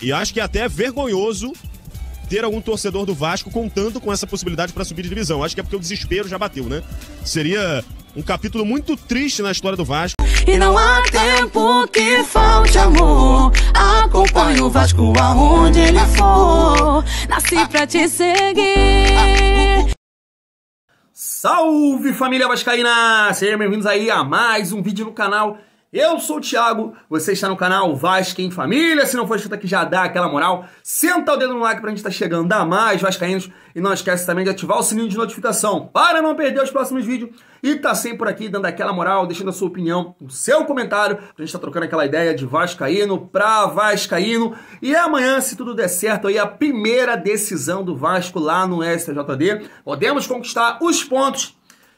E acho que é até vergonhoso ter algum torcedor do Vasco contando com essa possibilidade para subir de divisão. Acho que é porque o desespero já bateu, né? Seria um capítulo muito triste na história do Vasco. E não há tempo que falte amor. Acompanhe o Vasco aonde ele for. Nasci pra te seguir. Salve, família vascaína! Sejam bem-vindos aí a mais um vídeo no canal. Eu sou o Thiago, você está no canal Vasco em Família. Se não for inscrito aqui, já dá aquela moral. Senta o dedo no like pra gente estar chegando a mais vascaínos. E não esquece também de ativar o sininho de notificação para não perder os próximos vídeos. E tá sempre por aqui dando aquela moral, deixando a sua opinião, o seu comentário. Pra gente estar trocando aquela ideia de vascaíno pra vascaíno. E amanhã, se tudo der certo, aí a primeira decisão do Vasco lá no STJD. Podemos conquistar os pontos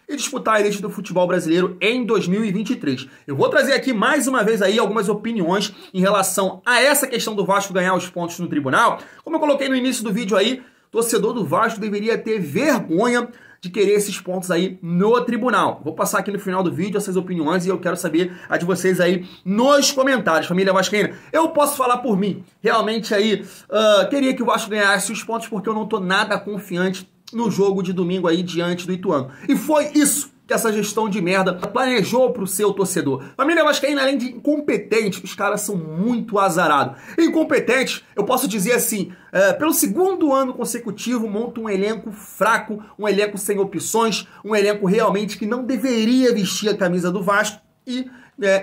e disputar a elite do futebol brasileiro em 2023. Eu vou trazer aqui mais uma vez aí algumas opiniões em relação a essa questão do Vasco ganhar os pontos no tribunal. Como eu coloquei no início do vídeo aí, torcedor do Vasco deveria ter vergonha de querer esses pontos aí no tribunal. Vou passar aqui no final do vídeo essas opiniões e eu quero saber a de vocês aí nos comentários, família vascaína. Eu posso falar por mim, realmente aí, queria que o Vasco ganhasse os pontos porque eu não tô nada confiante no jogo de domingo aí diante do Ituano. E foi isso que essa gestão de merda planejou pro seu torcedor. Família vascaína, além de incompetente, os caras são muito azarados. Incompetentes, eu posso dizer assim, pelo segundo ano consecutivo, monta um elenco fraco, um elenco sem opções, um elenco realmente que não deveria vestir a camisa do Vasco e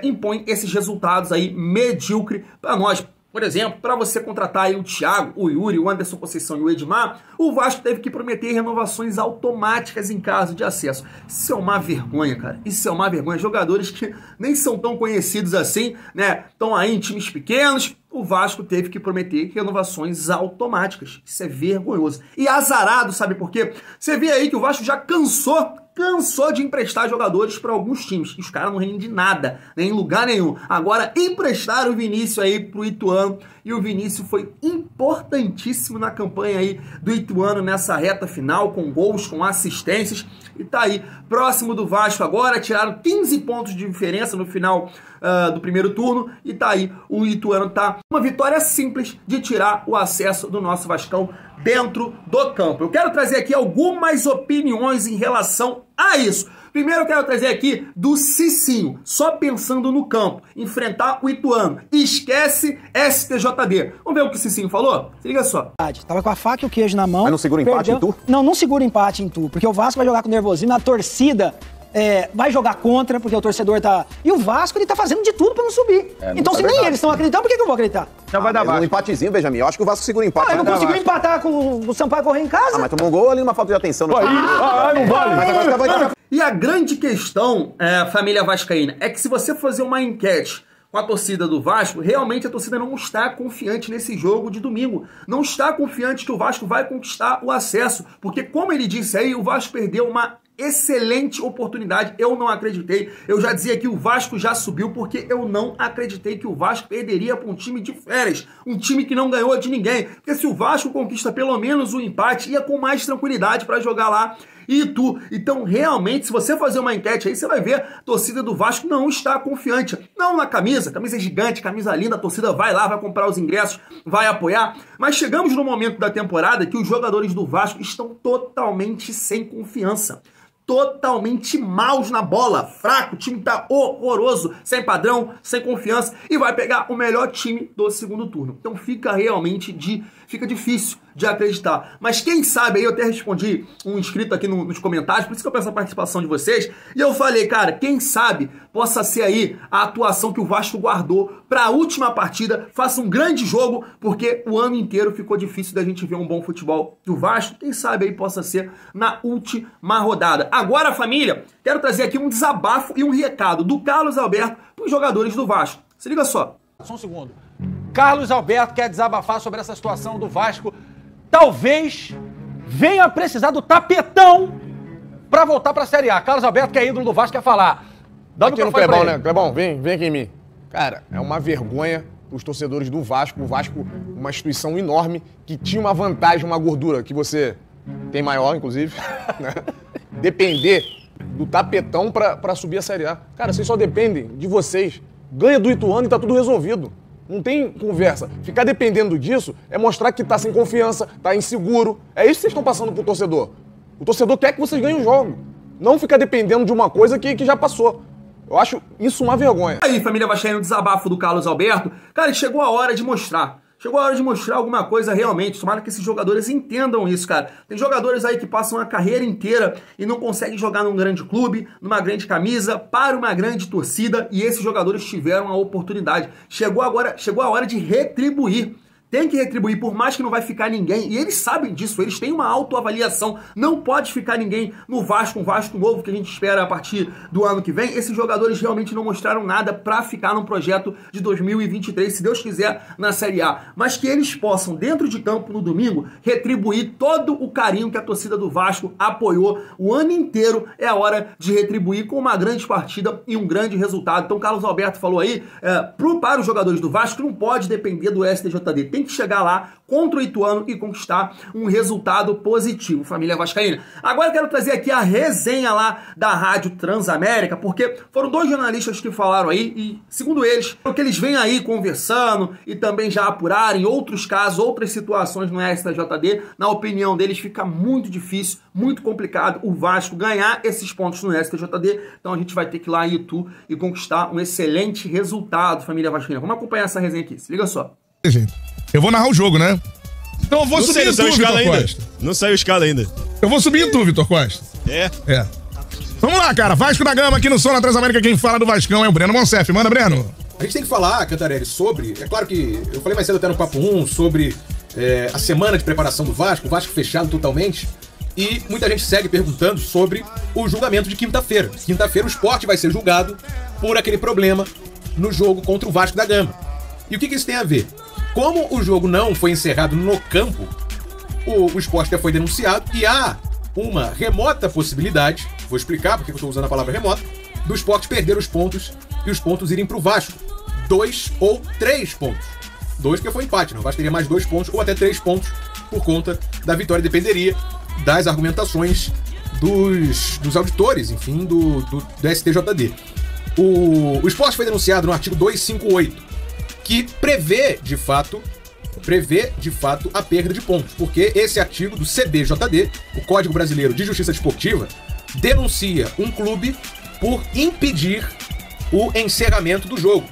impõe esses resultados aí medíocre para nós. Por exemplo, para você contratar aí o Thiago, o Yuri, o Anderson Conceição e o Edmar, o Vasco teve que prometer renovações automáticas em caso de acesso. Isso é uma vergonha, cara. Isso é uma vergonha. Jogadores que nem são tão conhecidos assim, né? Estão aí em times pequenos. O Vasco teve que prometer renovações automáticas. Isso é vergonhoso. E azarado, sabe por quê? Você vê aí que o Vasco já cansou de emprestar jogadores para alguns times. E os caras não rendem nada, nem em lugar nenhum. Agora, emprestaram o Vinícius aí pro Ituano. E o Vinícius foi importantíssimo na campanha aí do Ituano nessa reta final, com gols, com assistências. E tá aí, próximo do Vasco agora. Tiraram 15 pontos de diferença no final do primeiro turno. E tá aí, o Ituano tá uma vitória simples de tirar o acesso do nosso Vascão dentro do campo. Eu quero trazer aqui algumas opiniões em relação a isso. Primeiro eu quero trazer aqui do Cicinho, só pensando no campo, enfrentar o Ituano. Esquece STJD. Vamos ver o que o Cicinho falou? Se liga só. Tava com a faca e o queijo na mão. Mas não segura empate em tu? Não, não segura empate em tu, porque o Vasco vai jogar com nervosismo, a torcida vai jogar contra, porque o torcedor tá... E o Vasco, ele tá fazendo de tudo pra não subir. Então, se nem eles estão acreditando, por que eu vou acreditar? Já vai dar um empatezinho, Benjamin. Eu acho que o Vasco segura empate. Eu não consegui empatar com o Sampaio correr em casa. Mas tomou um gol ali numa falta de atenção. No... não vale. E a grande questão, família vascaína, é que se você fazer uma enquete com a torcida do Vasco, realmente a torcida não está confiante nesse jogo de domingo. Não está confiante que o Vasco vai conquistar o acesso. Porque, como ele disse aí, o Vasco perdeu uma excelente oportunidade. Eu não acreditei. Eu já dizia que o Vasco já subiu porque eu não acreditei que o Vasco perderia para um time de férias. Um time que não ganhou de ninguém. Porque se o Vasco conquista pelo menos o empate, ia com mais tranquilidade para jogar lá e Itu. Então, realmente, se você fazer uma enquete aí, você vai ver a torcida do Vasco não está confiante. Não na camisa. Camisa é gigante, camisa linda. A torcida vai lá, vai comprar os ingressos, vai apoiar. Mas chegamos no momento da temporada que os jogadores do Vasco estão totalmente sem confiança. Totalmente maus na bola, fraco, o time tá horroroso, sem padrão, sem confiança e vai pegar o melhor time do segundo turno. Então fica difícil de acreditar. Mas quem sabe, aí eu até respondi um inscrito aqui nos comentários, por isso que eu peço a participação de vocês, e eu falei, cara, quem sabe possa ser aí a atuação que o Vasco guardou para a última partida, faça um grande jogo, porque o ano inteiro ficou difícil da gente ver um bom futebol do Vasco, quem sabe aí possa ser na última rodada. Agora, família, quero trazer aqui um desabafo e um recado do Carlos Alberto para os jogadores do Vasco. Se liga só. Só um segundo. Carlos Alberto quer desabafar sobre essa situação do Vasco. Talvez venha precisar do tapetão para voltar para a Série A. Carlos Alberto, que é ídolo do Vasco, quer falar. Dá aqui no Clebão, né? Clebão, vem aqui em mim. Cara, é uma vergonha os torcedores do Vasco. O Vasco, uma instituição enorme, que tinha uma vantagem, uma gordura, que você tem maior, inclusive, né? Depender do tapetão pra subir a Série A. Cara, vocês só dependem de vocês. Ganha do Ituano e tá tudo resolvido. Não tem conversa. Ficar dependendo disso é mostrar que tá sem confiança, tá inseguro. É isso que vocês estão passando pro torcedor. O torcedor quer que vocês ganhem o jogo. Não ficar dependendo de uma coisa que já passou. Eu acho isso uma vergonha. Aí, família vascaína, o desabafo do Carlos Alberto. Cara, chegou a hora de mostrar. Chegou a hora de mostrar alguma coisa realmente. Tomara que esses jogadores entendam isso, cara. Tem jogadores aí que passam a carreira inteira e não conseguem jogar num grande clube, numa grande camisa, para uma grande torcida, e esses jogadores tiveram a oportunidade. Chegou a hora de retribuir. Tem que retribuir, por mais que não vai ficar ninguém, e eles sabem disso, eles têm uma autoavaliação, não pode ficar ninguém no Vasco, um Vasco novo que a gente espera a partir do ano que vem. Esses jogadores realmente não mostraram nada pra ficar no projeto de 2023, se Deus quiser, na Série A. Mas que eles possam, dentro de campo no domingo, retribuir todo o carinho que a torcida do Vasco apoiou o ano inteiro. É a hora de retribuir com uma grande partida e um grande resultado. Então, Carlos Alberto falou aí, para os jogadores do Vasco, que não pode depender do STJD, tem que chegar lá contra o Ituano e conquistar um resultado positivo, família vascaína. Agora eu quero trazer aqui a resenha lá da Rádio Transamérica, porque foram 2 jornalistas que falaram aí e, segundo eles, o que eles vêm aí conversando e também já apurarem outros casos, outras situações no STJD, na opinião deles fica muito difícil, muito complicado o Vasco ganhar esses pontos no STJD, então a gente vai ter que ir lá em Itu e conquistar um excelente resultado, família vascaína. Vamos acompanhar essa resenha aqui, se liga só. Gente, eu vou narrar o jogo, né? Então eu vou subir em tu, Vitor Costa. Não saiu escala ainda. Eu vou subir em tu, Vitor Costa. É? É. Vamos lá, cara. Vasco da Gama aqui no Som na Transamérica. Quem fala do Vascão é o Breno Monsef. Manda, Breno. A gente tem que falar, Cantarelli, sobre... É claro que eu falei mais cedo até no Papo 1 sobre a semana de preparação do Vasco, o Vasco fechado totalmente. E muita gente segue perguntando sobre o julgamento de quinta-feira. Quinta-feira o Sport vai ser julgado por aquele problema no jogo contra o Vasco da Gama. E o que isso tem a ver? Como o jogo não foi encerrado no campo, o Sport já foi denunciado e há uma remota possibilidade, vou explicar porque eu estou usando a palavra remota, do Sport perder os pontos e os pontos irem para o Vasco. 2 ou 3 pontos. 2 porque foi empate, não? O Vasco teria mais 2 pontos ou até 3 pontos por conta da vitória, dependeria das argumentações dos auditores, enfim, do STJD. O Sport foi denunciado no artigo 258, que prevê de fato a perda de pontos, porque esse artigo do CBJD, o Código Brasileiro de Justiça Desportiva, denuncia um clube por impedir o encerramento do jogo.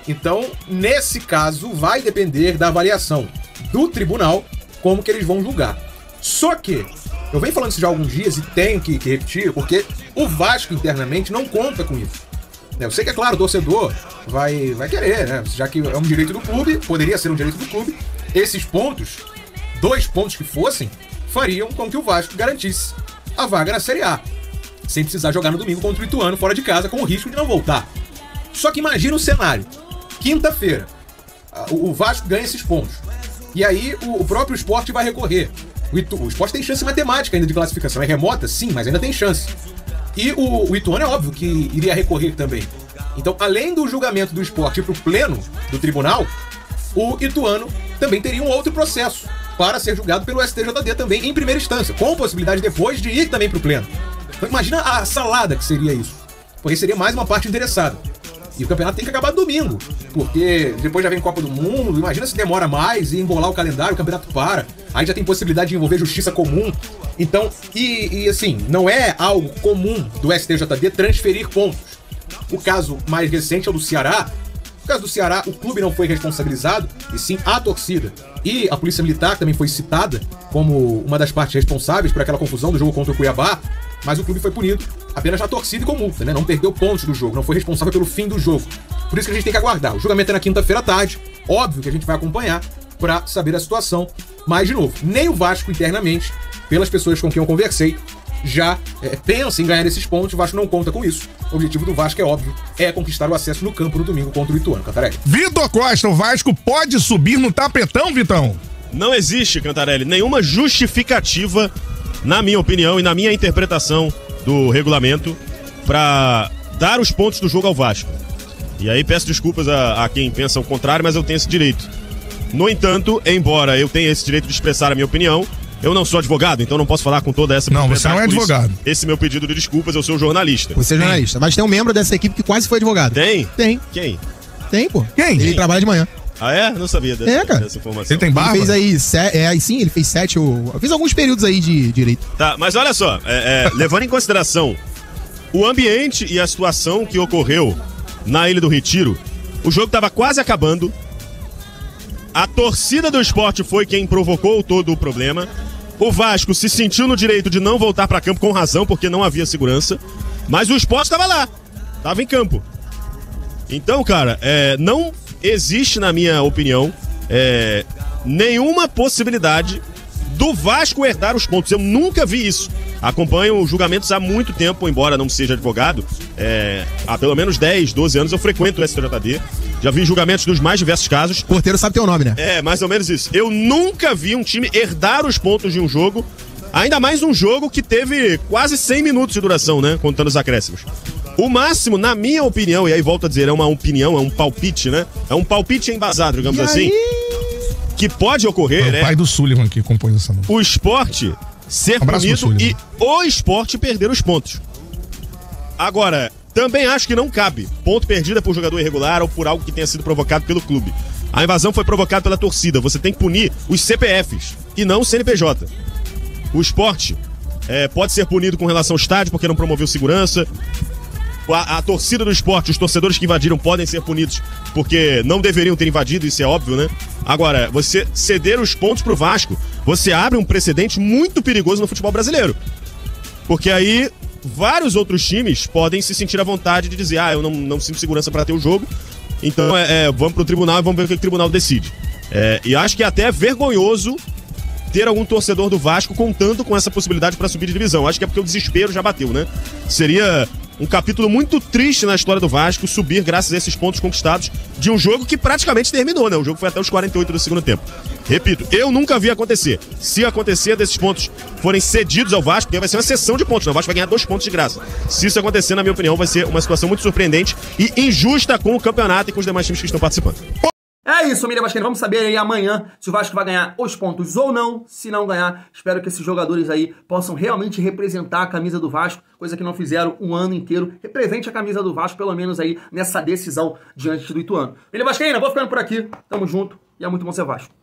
Então, nesse caso, vai depender da avaliação do tribunal como que eles vão julgar. Só que eu venho falando isso já há alguns dias e tenho que repetir, porque o Vasco internamente não conta com isso. Eu sei que, é claro, o torcedor vai querer, né? Já que é um direito do clube, poderia ser um direito do clube, esses pontos, 2 pontos que fossem, fariam com que o Vasco garantisse a vaga na Série A, sem precisar jogar no domingo contra o Ituano fora de casa, com o risco de não voltar. Só que imagina o cenário. Quinta-feira, o Vasco ganha esses pontos. E aí o próprio Sport vai recorrer. O Sport tem chance matemática ainda de classificação. É remota? Sim, mas ainda tem chance. E o Ituano é óbvio que iria recorrer também. Então, além do julgamento do Sport ir para o pleno do tribunal, o Ituano também teria um outro processo para ser julgado pelo STJD também em primeira instância, com possibilidade depois de ir também para o pleno. Então, imagina a salada que seria isso. Porque seria mais uma parte interessada. E o campeonato tem que acabar domingo, porque depois já vem Copa do Mundo, imagina se demora mais e embolar o calendário, o campeonato para, aí já tem possibilidade de envolver justiça comum. Então, e assim, não é algo comum do STJD transferir pontos. O caso mais recente é o do Ceará. No caso do Ceará, o clube não foi responsabilizado, e sim a torcida. E a Polícia Militar também foi citada como uma das partes responsáveis por aquela confusão do jogo contra o Cuiabá, mas o clube foi punido apenas na torcida e com multa, né? Não perdeu pontos do jogo, não foi responsável pelo fim do jogo. Por isso que a gente tem que aguardar. O julgamento é na quinta-feira à tarde, óbvio que a gente vai acompanhar para saber a situação. Mas, de novo, nem o Vasco internamente, pelas pessoas com quem eu conversei, já pensa em ganhar esses pontos. O Vasco não conta com isso. O objetivo do Vasco é óbvio, é conquistar o acesso no campo no domingo contra o Ituano, Cantarelli. Vitor Costa, o Vasco pode subir no tapetão, Vitão? Não existe, Cantarelli, nenhuma justificativa, na minha opinião e na minha interpretação do regulamento, para dar os pontos do jogo ao Vasco. E aí peço desculpas a quem pensa o contrário, mas eu tenho esse direito. No entanto, embora eu tenha esse direito de expressar a minha opinião, eu não sou advogado, então não posso falar com toda essa... Não, você não é advogado. Esse meu pedido de desculpas, eu sou jornalista. Você é jornalista, mas tem um membro dessa equipe que quase foi advogado. Tem? Tem. Quem? Tem, pô. Quem? Ele trabalha de manhã. Ah, é? Não sabia dessa, cara. dessa informação. Ele tem barba? Ele fez aí, sim, ele fez 7 ou... Fez alguns períodos aí de direito. Tá, mas olha só, levando em consideração o ambiente e a situação que ocorreu na Ilha do Retiro, o jogo estava quase acabando, a torcida do Sport foi quem provocou todo o problema, o Vasco se sentiu no direito de não voltar para campo com razão, porque não havia segurança, mas o Sport estava lá, estava em campo. Então, cara, não existe, na minha opinião, nenhuma possibilidade do Vasco herdar os pontos. Eu nunca vi isso. Acompanho julgamentos há muito tempo, embora não seja advogado. Há pelo menos 10, 12 anos eu frequento o STJD. Já vi julgamentos dos mais diversos casos. O porteiro sabe teu nome, né? Mais ou menos isso. Eu nunca vi um time herdar os pontos de um jogo, ainda mais um jogo que teve quase 100 minutos de duração, né? Contando os acréscimos. O máximo, na minha opinião, e aí volto a dizer, é uma opinião, é um palpite, né? É um palpite embasado, digamos assim, que pode ocorrer, né? O pai do Sullivan que compôs essa música. O Sport ser punido e o Sport perder os pontos. Agora, também acho que não cabe ponto perdido por jogador irregular ou por algo que tenha sido provocado pelo clube. A invasão foi provocada pela torcida. Você tem que punir os CPFs e não o CNPJ. O Sport pode ser punido com relação ao estádio porque não promoveu segurança. A torcida do Sport, os torcedores que invadiram podem ser punidos porque não deveriam ter invadido, isso é óbvio, né? Agora, você ceder os pontos pro Vasco, você abre um precedente muito perigoso no futebol brasileiro. Porque aí vários outros times podem se sentir à vontade de dizer, eu não sinto segurança para ter o jogo, então vamos pro tribunal e vamos ver o que o tribunal decide. E acho que é até vergonhoso ter algum torcedor do Vasco contando com essa possibilidade para subir de divisão. Acho que é porque o desespero já bateu, né? Seria um capítulo muito triste na história do Vasco subir graças a esses pontos conquistados de um jogo que praticamente terminou, né? O jogo foi até os 48 do segundo tempo. Repito, eu nunca vi acontecer. Se acontecer desses pontos forem cedidos ao Vasco, vai ser uma cessão de pontos, né? O Vasco vai ganhar 2 pontos de graça. Se isso acontecer, na minha opinião, vai ser uma situação muito surpreendente e injusta com o campeonato e com os demais times que estão participando. É isso, família vascaína. Vamos saber aí amanhã se o Vasco vai ganhar os pontos ou não. Se não ganhar, espero que esses jogadores aí possam realmente representar a camisa do Vasco, coisa que não fizeram um ano inteiro. Represente a camisa do Vasco, pelo menos aí nessa decisão diante do Ituano. Família vascaína, vou ficando por aqui. Tamo junto e é muito bom ser Vasco.